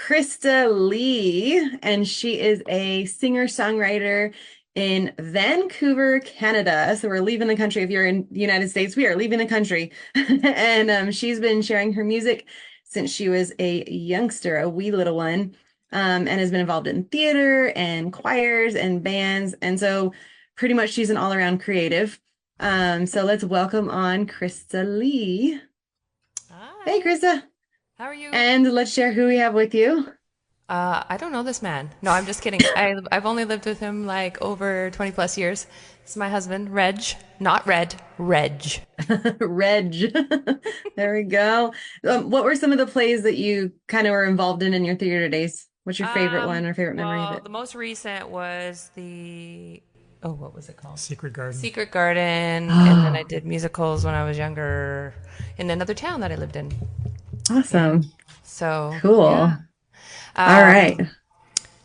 Christa Lee, and she is a singer-songwriter in Vancouver, Canada. So we're leaving the country. If you're in the United States, we are leaving the country. And she's been sharing her music since she was a youngster, a wee little one, and has been involved in theater and choirs and bands. And so pretty much she's an all-around creative. So let's welcome on Christa Lee. Hey, Hi, Krista. how are you? And let's share who we have with you. I don't know this man. No, I'm just kidding. I've only lived with him like over 20 plus years. It's my husband, Reg, not Red, Reg. Reg. There we go. What were some of the plays that you kind of were involved in your theater days? What's your favorite one or favorite memory of Well, it? the most recent was the what was it called? Secret Garden. Secret Garden, and then I Oh, did musicals when I was younger in another town that I lived in. Yeah. awesome. So, Cool. yeah. All Um, right. I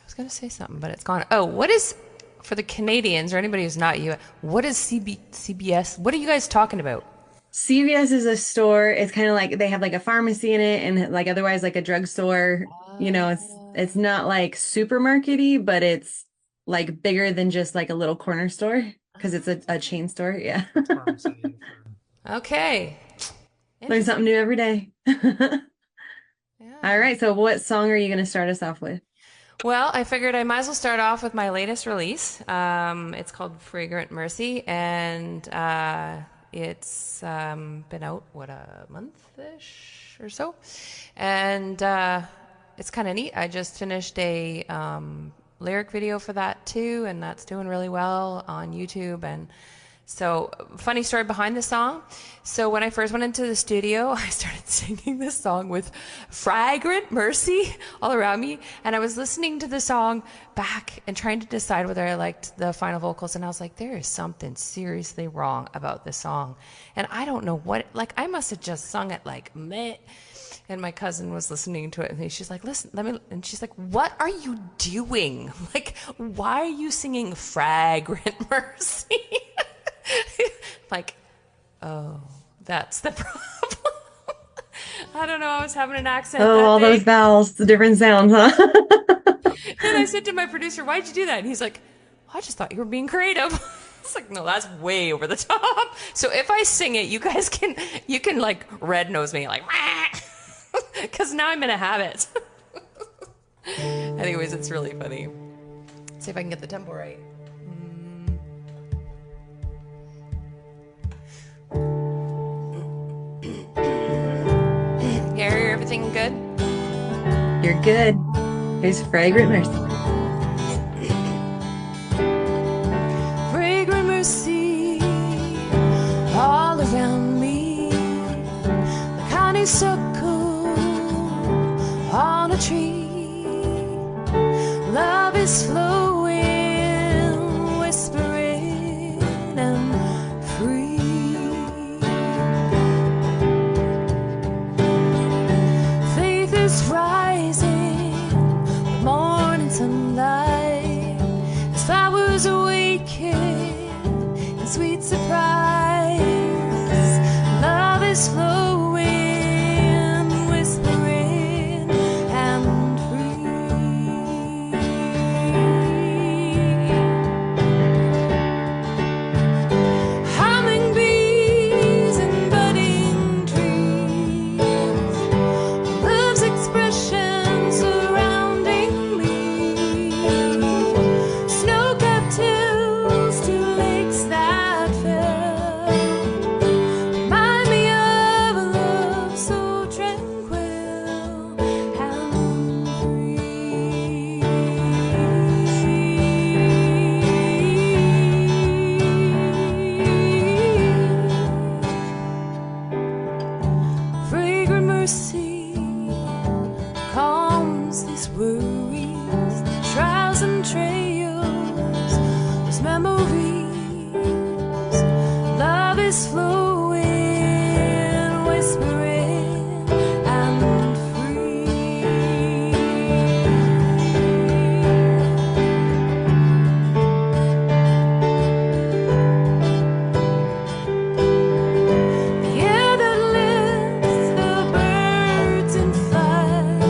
was going to say something, but it's gone. Oh, what is, for the Canadians or anybody who's not you, what is CBS? What are you guys talking about? CVS is a store. It's kind of like they have like a pharmacy in it and like otherwise like a drugstore. It's not like supermarkety, but it's like bigger than just like a little corner store because it's a chain store. Yeah. Pharmacy Okay. Learn something Interesting. new every day. All Yeah. right. So what song are you going to start us off with? Well, I figured I might as well start off with my latest release. It's called Fragrant Mercy, and it's been out, what, a month-ish or so? And it's kind of neat. I just finished a lyric video for that too, and that's doing really well on YouTube. And so, funny story behind the song. So, when I first went into the studio, I started singing this song with fragrant mercy all around me. And I was listening to the song back and trying to decide whether I liked the final vocals. And I was like, there is something seriously wrong about this song. And I don't know what, like, I must have just sung it like meh. And my cousin was listening to it, and she's like, listen, let me, and she's like, what are you doing? Like, why are you singing fragrant mercy? Like, oh, that's the problem. I don't know. I was having an accent Oh, that all those day. vowels, the different sounds, huh? And I said to my producer, why'd you do that? And he's like, I just thought you were being creative. It's like, no, that's way over the top. So if I sing it, you can like red nose me, like, because now I'm in a habit. Anyways, it's really funny. See if I can get the tempo right. Yeah, everything good? You're good. Here's Fragrant Mercy. Fragrant mercy all around me, like honeysuckle on a tree. Love is flowing, whispering and free. Faith is rising with morning sunlight, as flowers awaken in sweet surprise. Love is flowing, whispering and free. Humming bees and budding trees, love's expression surrounding me. Snow-capped hills to lakes that fell remind me of a love so tranquil and free. Fragrant mercy calms these worries, trials and trails, those memories. Love is flowing, whispering and free. The air that lifts the birds in flight,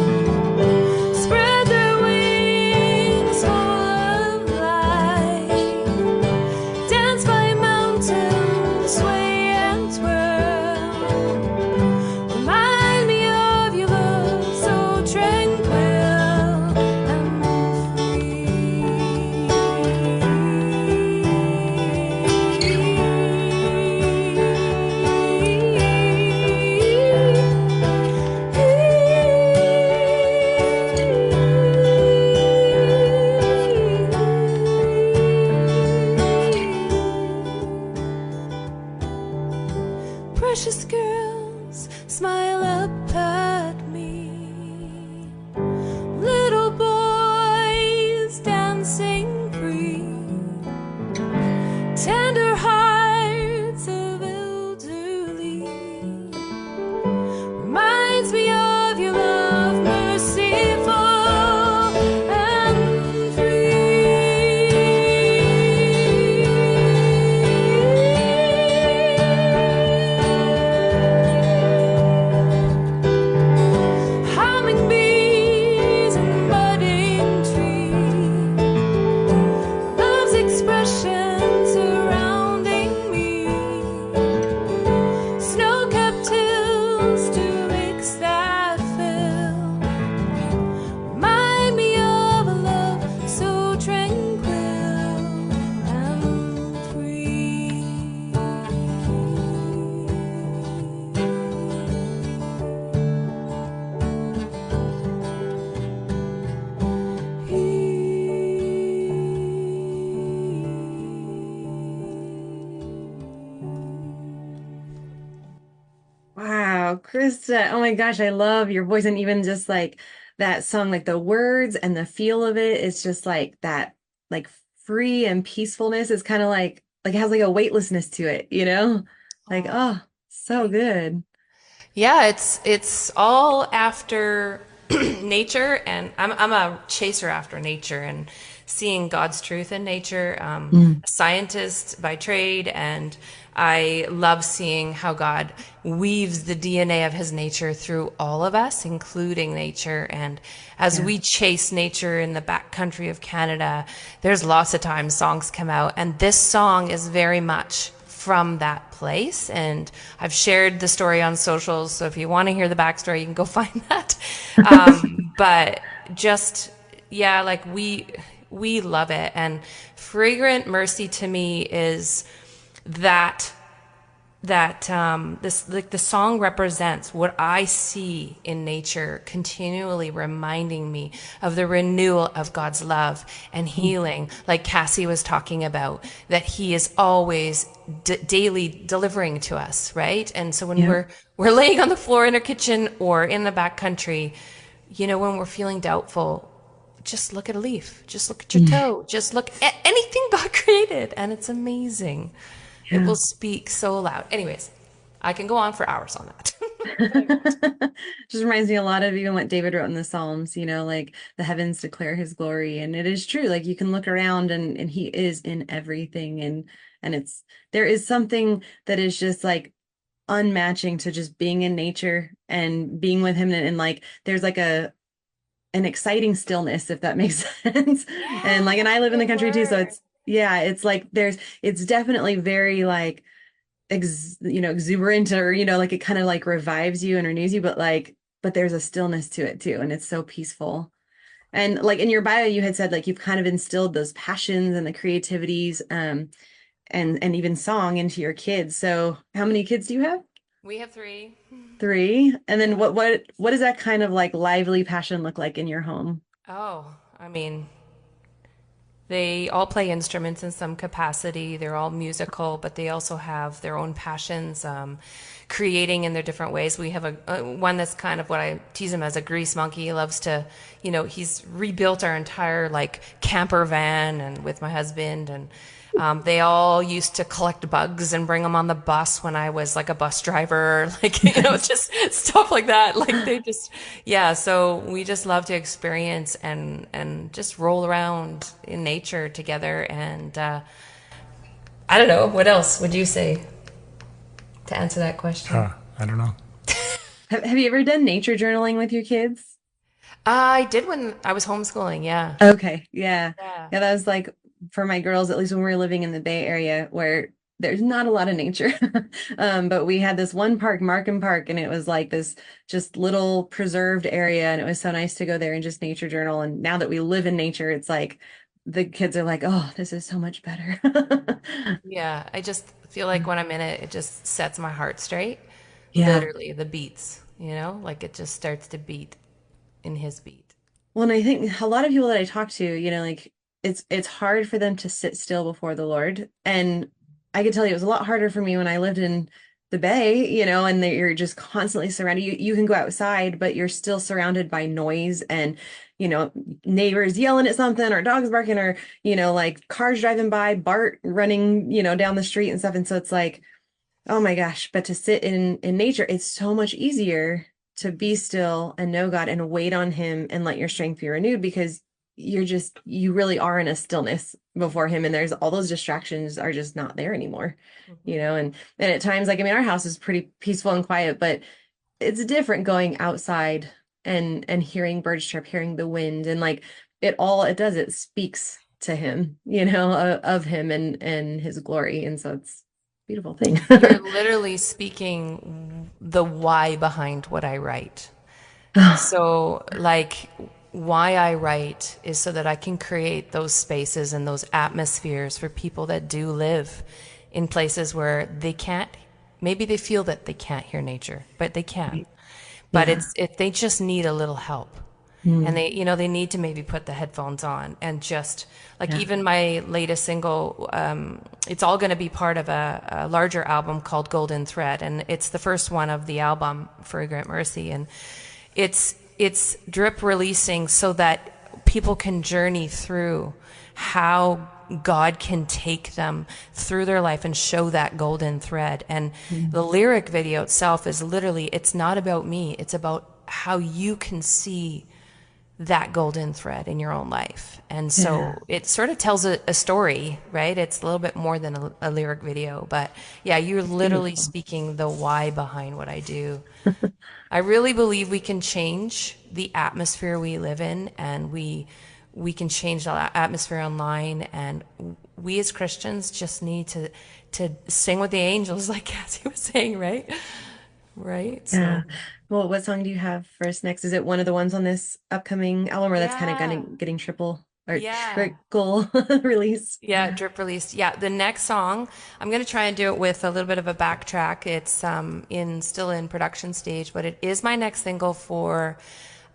Krista, oh my gosh, I love your voice. And even just like that song, like the words and the feel of it, it's just like that, like free and peacefulness is kind of like it has like a weightlessness to it, you know? Like, Oh, oh, so thank you. good. Yeah, it's all after nature, and I'm a chaser after nature and seeing God's truth in nature. Mm, A scientist by trade, and I love seeing how God weaves the DNA of His nature through all of us, including nature. And as yeah, we chase nature in the backcountry of Canada, there's lots of times songs come out, and this song is very much from that place. And I've shared the story on socials. So if you want to hear the backstory, you can go find that. But just, yeah, like we love it. And Fragrant Mercy to me is that this like the song represents what I see in nature, continually reminding me of the renewal of God's love and mm, healing, like Cassie was talking about, that He is always daily delivering to us, right? And so when yep, we're laying on the floor in our kitchen or in the back country, when we're feeling doubtful, just look at a leaf, just look at your mm, toe, just look at anything God created, and it's amazing. It yeah. will speak so loud. Anyways, I can go on for hours on that, but I won't. Just reminds me a lot of even what David wrote in the Psalms, like the heavens declare his glory. And it is true. Like you can look around and he is in everything. And there is something that is just like unmatching to just being in nature and being with him. And like there's like an exciting stillness, if that makes sense. And Yeah, I live in the good country too. So word. yeah, it's like it's definitely very like exuberant, or like it kind of like revives you and renews you, but there's a stillness to it too, and it's so peaceful. And like in your bio you had said like you've kind of instilled those passions and the creativities, and even song into your kids. So how many kids do you have? We have three. Three. And then Yeah. what does that kind of like lively passion look like in your home? Oh, I mean, they all play instruments in some capacity. They're all musical, but they also have their own passions, creating in their different ways. We have a one that's kind of what I tease him as a grease monkey. He loves to, he's rebuilt our entire like camper van and with my husband, and they all used to collect bugs and bring them on the bus when I was like a bus driver, like, just stuff like that. Like they just, yeah. So we just love to experience and just roll around in nature together. And I don't know, what else would you say to answer that question? I don't know. Have you ever done nature journaling with your kids? I did when I was homeschooling. Yeah. Okay, yeah. Yeah. Yeah, that was like for my girls, at least when we were living in the Bay Area where there's not a lot of nature. But we had this one park, Markham Park, and it was like this just little preserved area, and it was so nice to go there and just nature journal. And now that we live in nature, it's like the kids are like, "Oh, this is so much better." Yeah. I just feel like when I'm in it, it just sets my heart straight. Yeah. Literally, the beats, like it just starts to beat in his beat. Well, and I think a lot of people that I talk to, like it's hard for them to sit still before the Lord. And I can tell you it was a lot harder for me when I lived in the Bay, and that you're just constantly surrounded. You can go outside, but you're still surrounded by noise and, you know, neighbors yelling at something or dogs barking or, like cars driving by, Bart running, down the street and stuff. And so it's like, oh my gosh, but to sit in nature, it's so much easier to be still and know God and wait on him and let your strength be renewed, because you really are in a stillness before him, and there's all those distractions are just not there anymore. Mhm. And at times, like, I mean, our house is pretty peaceful and quiet, but it's different going outside and hearing birds chirp, hearing the wind, and like it does, it speaks to him, of him and his glory. And so it's a beautiful thing. You're literally speaking the why behind what I write. So, like, why I write is so that I can create those spaces and those atmospheres for people that do live in places where they can't, maybe they feel that they can't hear nature, but they can. But Yeah. if they just need a little help. And Mm. they need to maybe put the headphones on and just like Yeah. even my latest single, it's all going to be part of a larger album called Golden Thread. And it's the first one of the album, Fragrant Mercy. And it's drip releasing so that people can journey through how God can take them through their life and show that golden thread. And Mm. the lyric video itself is literally, it's not about me, it's about how you can see that golden thread in your own life. And Yeah. so it sort of tells a story, right? It's a little bit more than a lyric video, but yeah, you're It's literally beautiful. speaking the why behind what I do. I really believe we can change the atmosphere we live in, and we can change the atmosphere online, and we as Christians just need to sing with the angels, like Cassie was saying, right? Right? So Yeah. Well, what song do you have for us next? Is it one of the ones on this upcoming album, or that's kind of yeah, getting triple or yeah. triple release? Yeah, drip released. Yeah, the next song, I'm going to try and do it with a little bit of a backtrack. It's in still in production stage, but it is my next single for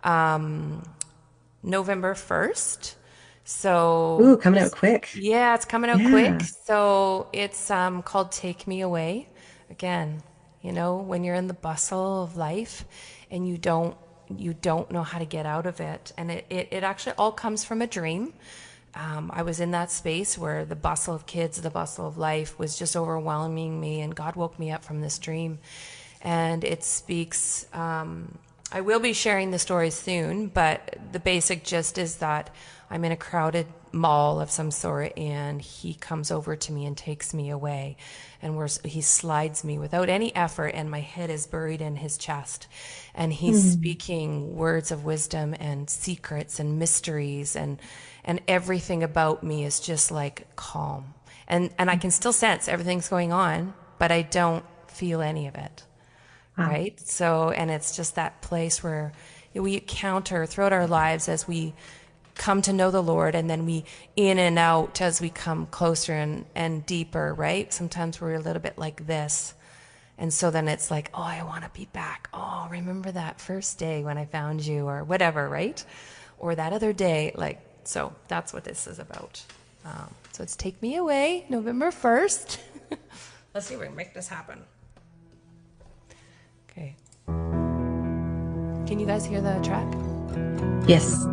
um, November 1st. Ooh, So coming out just, quick. yeah, it's coming out quick. Yeah. So it's called Take Me Away. Again, when you're in the bustle of life and you don't know how to get out of it. And it actually all comes from a dream. I was in that space where the bustle of kids, the bustle of life was just overwhelming me, and God woke me up from this dream. And it speaks, I will be sharing the story soon, but the basic gist is that I'm in a crowded mall of some sort, and he comes over to me and takes me away. And he slides me without any effort, and my head is buried in his chest. And he's Mm. speaking words of wisdom and secrets and mysteries, and everything about me is just like calm. And I can still sense everything's going on, but I don't feel any of it. Wow. Right? So, and it's just that place where we counter throughout our lives as we come to know the Lord, and then we in and out as we come closer and deeper, right? Sometimes we're a little bit like this. And so then it's like, oh, I want to be back. Oh, remember that first day when I found you, or whatever, right? Or that other day. Like, so that's what this is about. So it's Take Me Away, November 1st. Let's see if we can make this happen. Okay. Can you guys hear the track? Yes.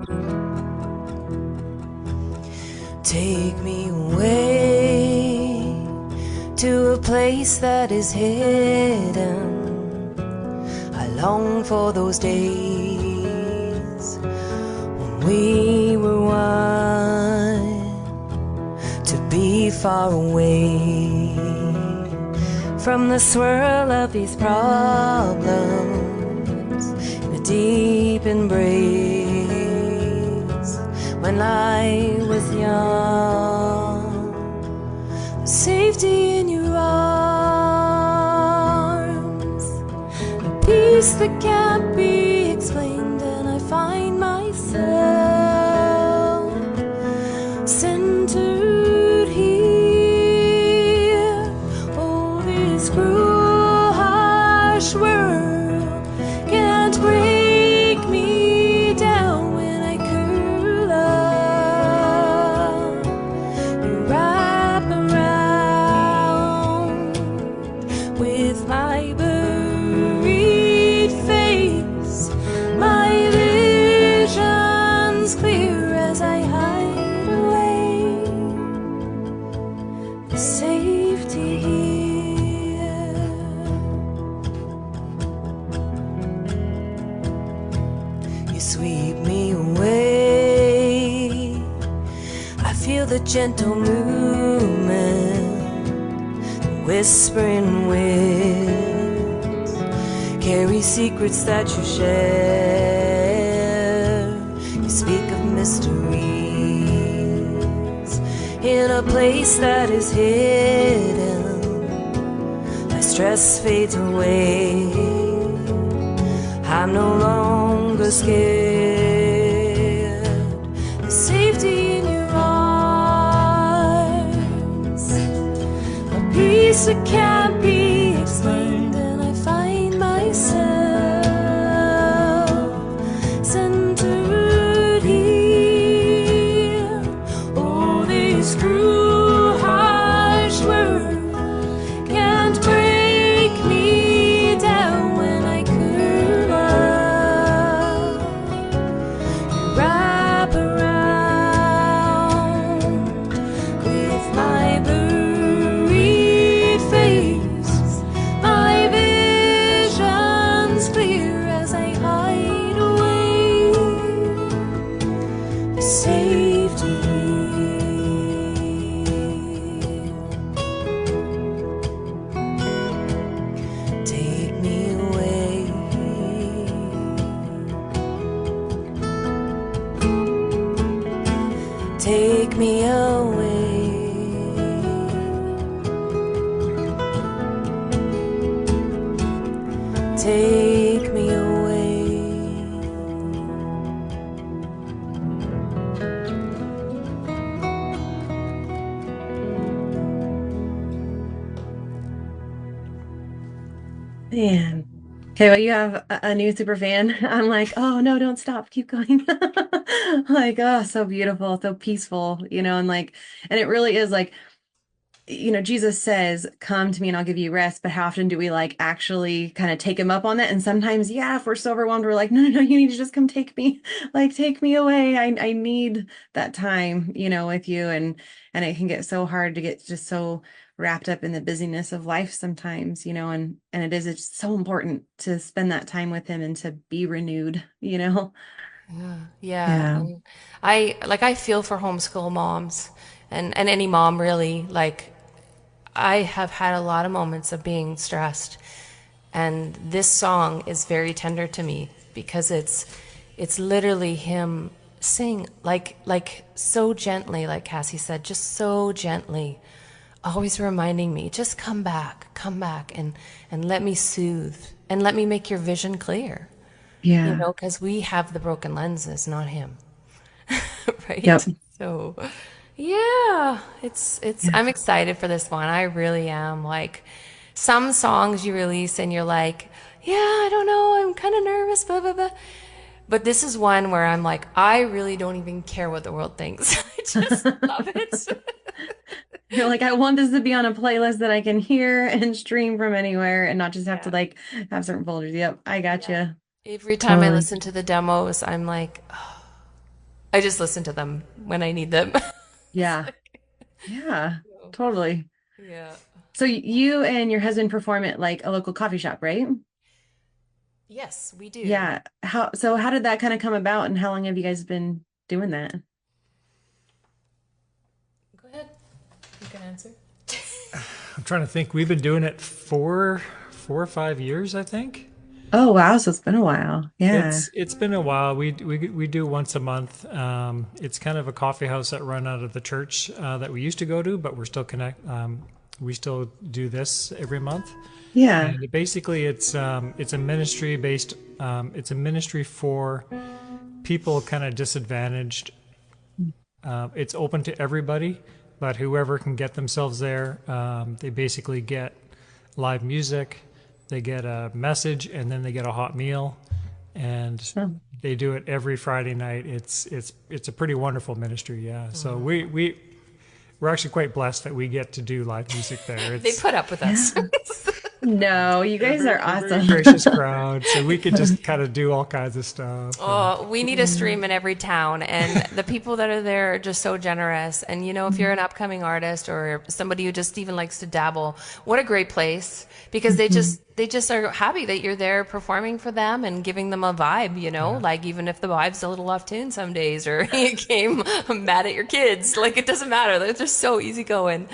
Take me away to a place that is hidden. I long for those days when we were one, to be far away from the swirl of these problems, in a deep embrace. When I was young, the safety in your arms, a peace that can't be explained, and I find myself centered here. Oh, this cruel, harsh world can't break me down when I curl up. You wrap around with my buried face, my vision's clear as I hide away for safety here. You sweep me away, I feel the gentle movement, the whispering winds carry secrets that you share. You speak of mysteries in a place that is hidden. My stress fades away, I'm no longer scared. The safety in your arms, a peace that can't be explained, and I find myself centered safety. Take me away. Take me away. Take me away. Man. Okay, well, you have a new super fan. I'm like, oh no, don't stop, keep going. Like, oh, so beautiful, so peaceful, and like, and it really is like, Jesus says, come to me and I'll give you rest. But how often do we like actually kind of take him up on that? And sometimes, yeah, if we're so overwhelmed, we're like, no, no, no, you need to just come take me, like take me away. I need that time, with you. And it can get so hard to get just so wrapped up in the busyness of life sometimes, and it's so important to spend that time with him and to be renewed. Yeah, yeah. Yeah. And I feel for homeschool moms and any mom really. Like I have had a lot of moments of being stressed, and this song is very tender to me because it's literally him sing like so gently, like Cassie said, just so gently, always reminding me, just come back and let me soothe and let me make your vision clear. Yeah. Because we have the broken lenses, not him. Yep. Right? So, yeah, it's Yeah. I'm excited for this one. I really am. Like some songs you release and you're like, yeah, I don't know, I'm kind of nervous, blah blah blah. But this is one where I'm like, I really don't even care what the world thinks. I just love it. You're like, I want this to be on a playlist that I can hear and stream from anywhere and not just have to Yeah. like have certain folders. Yep, I got Yeah. you. Every time I Totally. listen to the demos, I'm like, oh, I just listen to them when I need them. It's Yeah. like, Yeah. oh, Totally. yeah. So you and your husband perform at like a local coffee shop, right? Yes, we do. Yeah. How did that kind of come about and how long have you guys been doing that? Go ahead. You can answer. I'm trying to think. We've been doing it 4 or 5 years, I think. Oh wow, so it's been a while. Yeah. It's been a while. We do once a month. It's kind of a coffee house that run out of the church that we used to go to, but we're still connect. We still do this every month, Yeah. and basically it's a ministry based. It's a ministry for people kind of disadvantaged. It's open to everybody, but whoever can get themselves there, they basically get live music, they get a message, and then they get a hot meal, and Oh, they do it every Friday night. It's a pretty wonderful ministry, yeah. So we're actually quite blessed that we get to do live music there. They put up with us. yeah. No, you guys are They're a very awesome. gracious crowd, so we could just kind of do all kinds of stuff. And Oh, we need a stream in every town, and the people that are there are just so generous. And if you're an upcoming artist or somebody who just even likes to dabble, what a great place because they Mhm. just they just are happy that you're there performing for them and giving them a vibe. yeah, Like even if the vibe's a little off tune some days, or you came mad at your kids, like it doesn't matter. They're just so easygoing.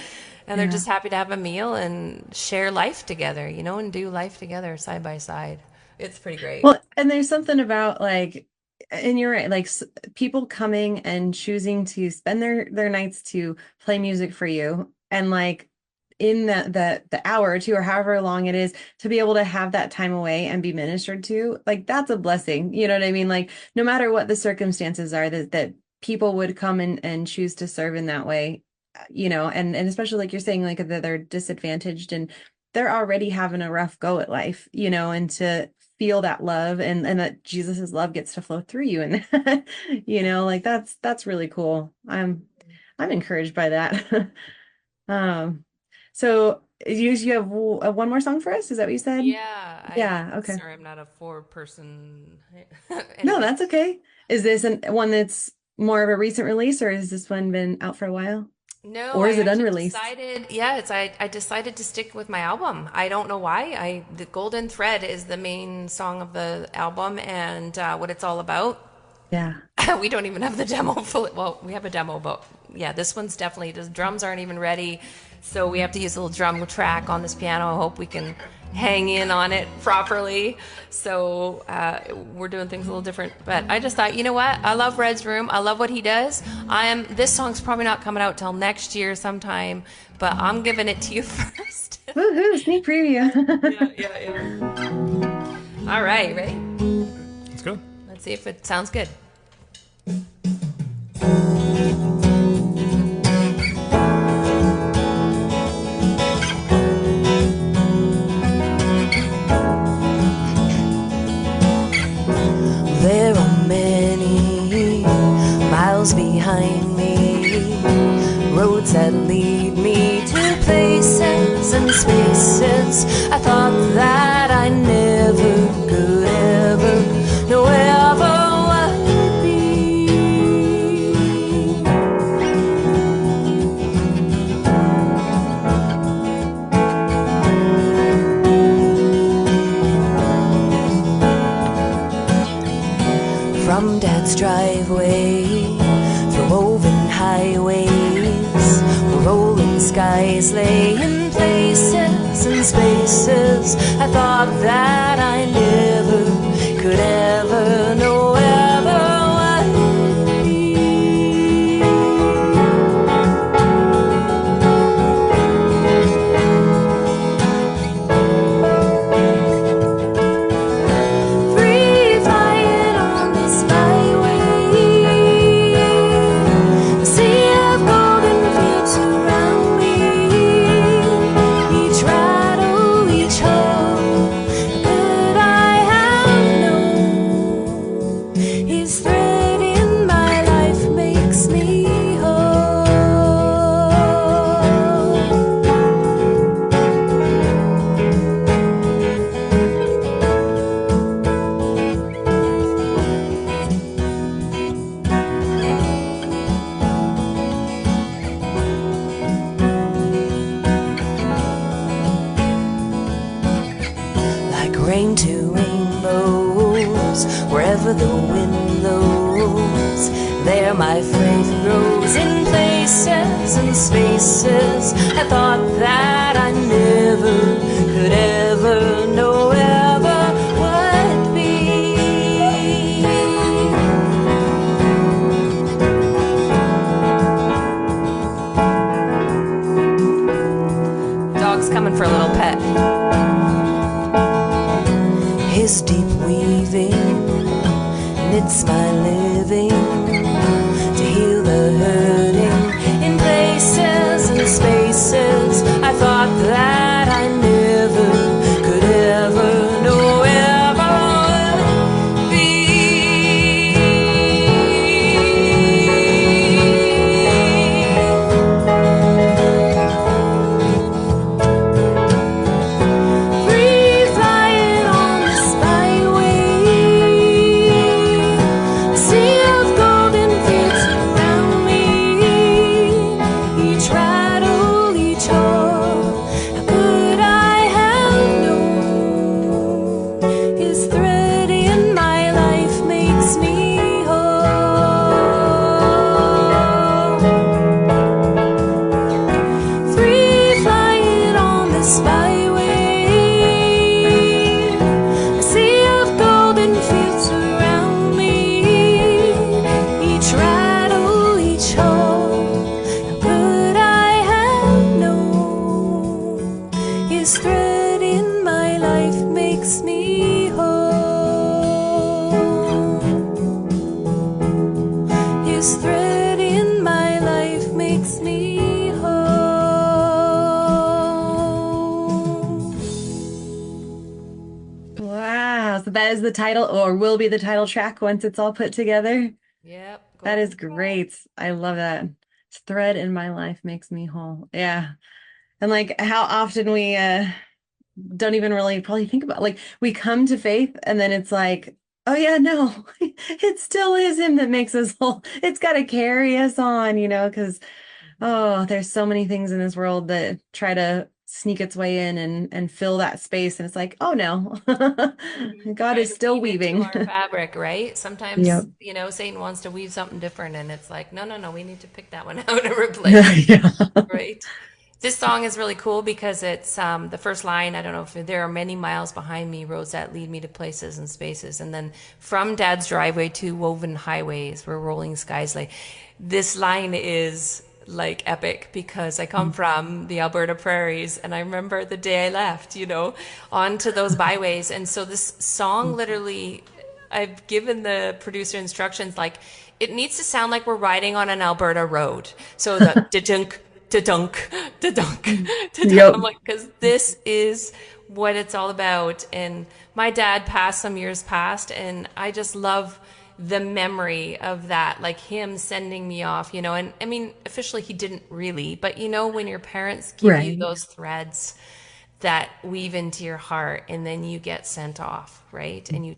And they're Yeah. just happy to have a meal and share life together, and do life together side by side. It's pretty great. Well, and there's something about like, and you're right, like people coming and choosing to spend their nights to play music for you, and like in the hour or two or however long it is to be able to have that time away and be ministered to, like that's a blessing. You know what I mean? Like no matter what the circumstances are, that people would come and choose to serve in that way, and especially like you're saying, like that they're disadvantaged and they're already having a rough go at life, and to feel that love and that Jesus's love gets to flow through you and that, like that's really cool. I'm encouraged by that. Um, so you have one more song for us? Is that what you said? Yeah, Yeah, okay. sorry, I'm not a four-person. No, that's Anyways, okay. Is this one that's more of a recent release or has this one been out for a while? no, Or I is it actually unreleased? decided, yeah, I decided to stick with my album. I don't know why. The Golden Thread is the main song of the album and what it's all about. Yeah. We don't even have the demo fully. Well, we have a demo, but yeah, this one's definitely, the drums aren't even ready. So we have to use a little drum track on this piano. I hope we can hang in on it properly. So we're doing things a little different. But I just thought, you know what? I love Red's Room. I love what he does. This song's probably not coming out till next year sometime, but I'm giving it to you first. Woohoo, sneak preview. Yeah, yeah, yeah. All right, ready? Let's go. Let's see if it sounds good. There are many miles behind me, roads that lead me to places and spaces I thought that I never could ever know ever would be. From Dad's driveway, through woven highways, where rolling skies lay in places and spaces I thought that I never could ever know ever would be. Free flying on this byway, a sea of golden fields around me. Each rattle, each hole that I have known, his thread in my life makes me whole. Like rain to rainbows, wherever the wind blows, there my faith grows in places and spaces I thought that I never could ever know ever would be. Dog's coming for a little pet. His deep weaving knits my living to heal the hurting in places and spaces I thought that I never could ever know ever would be. Free flying on this byway, a sea of golden fields around me. Each rattle, each hole, how could I have known? His thread in my life makes me whole. Free flying on this byway, a sea of golden fields around me. Each rattle, each hole, how could I have known? His thread in my life makes me whole. His thread in my life makes me whole. Wow. So that is the title, or will be the title track once it's all put together. Yep. That is great. I love that. Thread in my life makes me whole. Yeah. And like how often we don't even really probably think about, like, we come to faith and then it's like, oh yeah, no, it still is him that makes us whole. It's got to carry us on, because oh, there's so many things in this world that try to sneak its way in and fill that space. And it's like, oh no, God Trying is to still weave into weaving. our fabric, right? Sometimes, Yep. Satan wants to weave something different, and it's like, no, no, no, we need to pick that one out and replace it, Yeah. right? This song is really cool because it's the first line. I don't know if there are many miles behind me, roads that lead me to places and spaces, and then from Dad's driveway to woven highways where rolling skies lay. This line is like epic because I come from the Alberta prairies and I remember the day I left, onto those byways. And so this song literally, I've given the producer instructions like it needs to sound like we're riding on an Alberta road. So the da-dunk, da-dunk, da-dunk, da-dunk. Yep. I'm like, because this is what it's all about. And my dad passed some years past, and I just love the memory of that, like him sending me off, and I mean, officially he didn't really, but when your parents give you Right. those threads that weave into your heart and then you get sent off, right? And you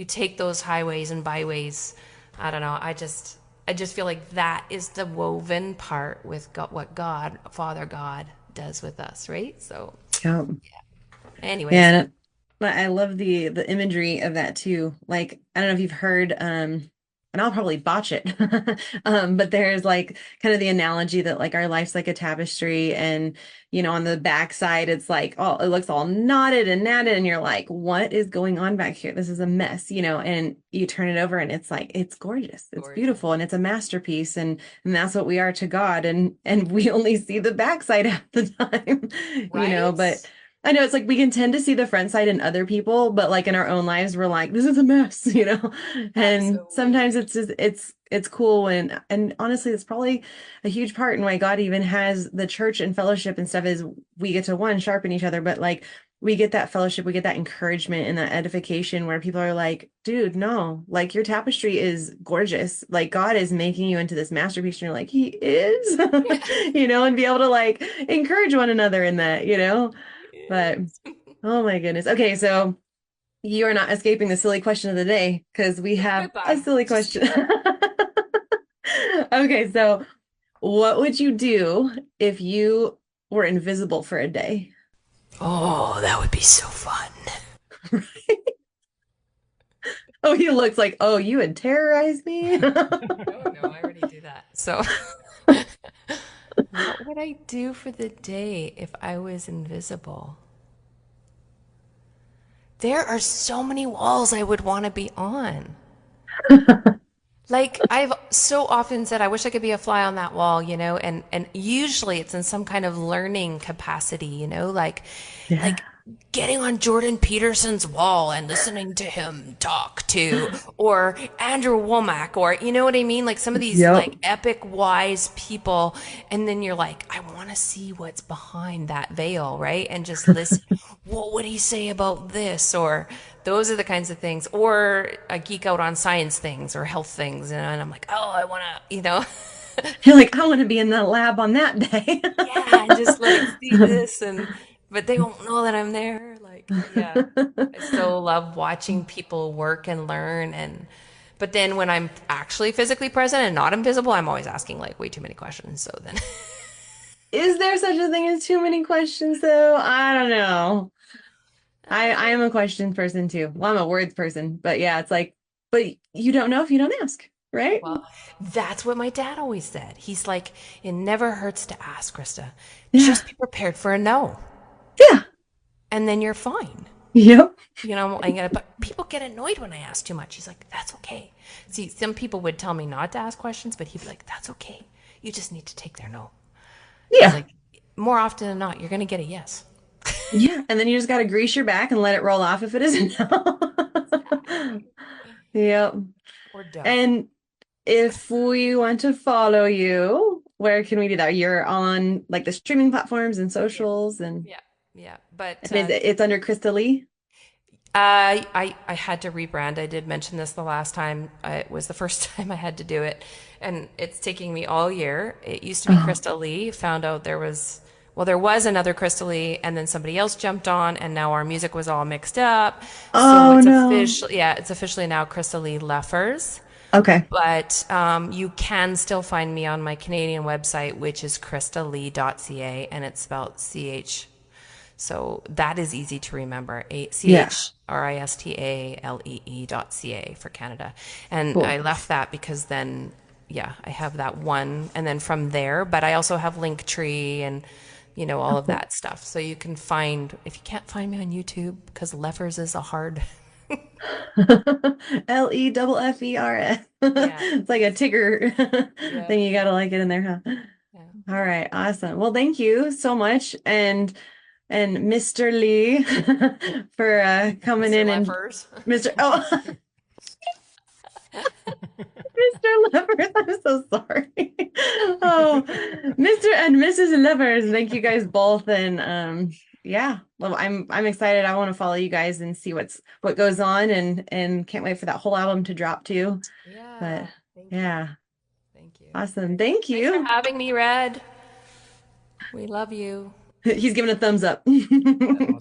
take those highways and byways. I don't know. I just feel like that is the woven part with God, what God, Father God does with us, right? So Yep. anyways, Yeah, but I love the imagery of that too. Like, I don't know if you've heard, and I'll probably botch it, but there's like kind of the analogy that like our life's like a tapestry, and on the back side, it's like all it looks all knotted and natted, and you're like, what is going on back here? This is a mess, and you turn it over, and it's like it's gorgeous, it's gorgeous. beautiful, and it's a masterpiece, and that's what we are to God, and we only see the backside half the time, Right? but. I know it's like we can tend to see the front side in other people, but like in our own lives, we're like, this is a mess, And sometimes Absolutely. it's just it's cool and honestly, it's probably a huge part in why God even has the church and fellowship and stuff is we get to one sharpen each other, but like we get that fellowship, we get that encouragement and that edification where people are like, dude, no, like your tapestry is gorgeous. Like God is making you into this masterpiece. And you're like, he is, and be able to like encourage one another in that. But Yes. oh my goodness. Okay, so you are not escaping the silly question of the day because we have a Goodbye. silly Just question. kidding. Okay, so what would you do if you were invisible for a day? Oh, that would be so fun. Oh, he looks like, oh, you would terrorize me. No, no, I already do that. So, what would I do for the day if I was invisible? There are so many walls I would want to be on. Like I've so often said, I wish I could be a fly on that wall, and usually it's in some kind of learning capacity, Yeah. like getting on Jordan Peterson's wall and listening to him talk to, or Andrew Womack, or you know what I mean? Like some of these Yep. like epic wise people, and then you're like, I want to see what's behind that veil, right? And just listen. What would he say about this? Or those are the kinds of things, or I geek out on science things or health things, and I'm like, oh, I want to. You're like, I want to be in the lab on that day. Yeah, and just like see this but they won't know that I'm there. Like, yeah. I so love watching people work and learn but then when I'm actually physically present and not invisible, I'm always asking like way too many questions. So then Is there such a thing as too many questions though? I don't know. I am a questions person too. Well, I'm a words person, but yeah, it's like, but you don't know if you don't ask, right? well, that's what my dad always said. He's like, it never hurts to ask, Krista. Yeah. Just be prepared for a no, Yeah. and then you're fine. Yep. But people get annoyed when I ask too much. He's like, that's okay. See, some people would tell me not to ask questions, but he'd be like, that's okay. You just need to take their no. He's Yeah. like, more often than not, you're going to get a yes. Yeah. And then you just got to grease your back and let it roll off if it isn't. Yep. Or don't. And if we want to follow you, where can we do that? You're on like the streaming platforms and Yeah. socials and Yeah. Yeah. But it's under Krista Lee. I had to rebrand. I did mention this the last time. It was the first time I had to do it, and it's taking me all year. It used to be Oh, Crystal Lee. Found out there was another Crystal Lee, and then somebody else jumped on, and now our music was all mixed up. So oh no. it's officially now Crystal Lee Leffers. Okay. But you can still find me on my Canadian website, which is christalee.ca, and it's spelled CH. So that is easy to remember. Yeah. CHRISTALEE.ca for Canada. And I Cool. left that because then, yeah, I have that one. And then from there, but I also have Linktree and, all Oh, of cool. that stuff. So you can find, if you can't find me on YouTube, because Leffers is a hard, Leffers. yeah, It's like a Tigger yeah, thing. You gotta like it in there, huh? yeah. All right, awesome. Well, thank you so much, and Mr. Lee for coming Mr. in and Leffers. Mr. Oh, Mr. Levers, I'm so sorry. Oh, Mr. and Mrs. Levers, thank you guys both. And yeah, well, I'm excited. I want to follow you guys and see what goes on and can't wait for that whole album to drop too. But Yeah, thank you. yeah, Thank you. awesome. Thank Thanks for you. having me, Red. We love you. He's giving a thumbs up. Awesome.